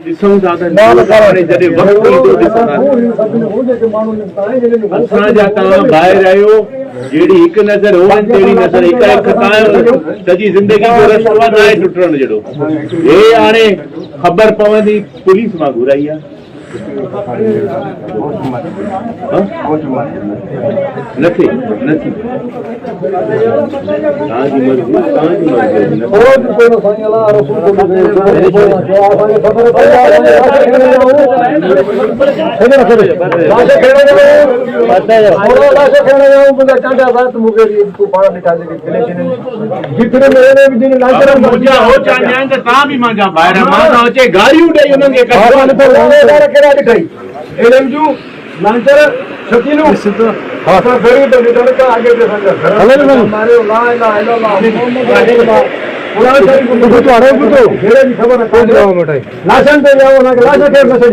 ॾिसूं था त जॾहिं वक़्तु ईंदो असांजा तव्हां ॿाहिरि आहियो जहिड़ी हिकु नज़र हुअनि तहिड़ी नज़र हिक हिकु तव्हांजो सॼी ज़िंदगी जो रस्तो आहे न आहे टुटण जहिड़ो हे हाणे ख़बर पवंदी पुलिस मां घुराई आहे नथी नथी तव्हांजी मर्ज़ी तव्हांजी गाड़ियूं ॾेई उन्हनि खे लांचर शकीलू हां तो फेरी तो निकल के आगे के संग हमारे ला इलाहा इल्लल्लाह कुरान शरीफ को तो अरे को तो घेरे की खबर है जाओ मिठाई लाशन पे जाओ ना लाशन के मैसेज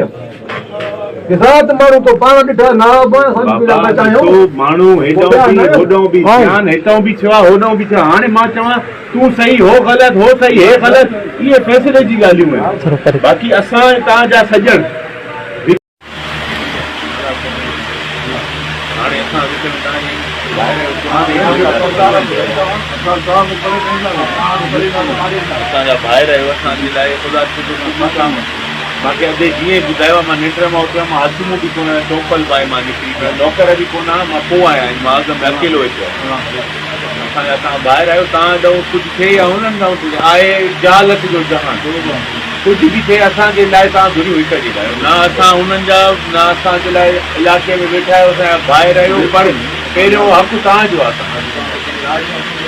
के साथ मारू तो पाण ॾिठा ना संग पिला बचायो तो माण्हू हेडो भी ध्यान हेतो भी छवा होडो भी छवा हाने मां चवा तू सही हो गलत हो सही है गलत ये फैसले जी गालियूं है बाकी असां ता जा सजण ॿाहिरि आहियो असांजे लाइ ख़ुदा मूंखे अॻे जीअं ॿुधायो मां निंड मां उथियो मां हथ मुंहुं बि कोन टोपल पाए मां निकिरी पियो नौकर बि कोन मां पोइ आहियां मां अॻु अकेलो वेठो असांजा तव्हां ॿाहिरि आहियो तव्हां ॾांहुं कुझु थिए या हुननि ॾांहुं थिए आहे जहालत जो जहान कुझु बि थिए असांजे लाइ तव्हां घुरियूं हिक जे लाइ न असां हुननि जा न असांजे लाइ इलाइक़े में वेठा आहियो असांजा ॿाहिरि आहियो पर पहिरियों हक़ु तव्हांजो आहे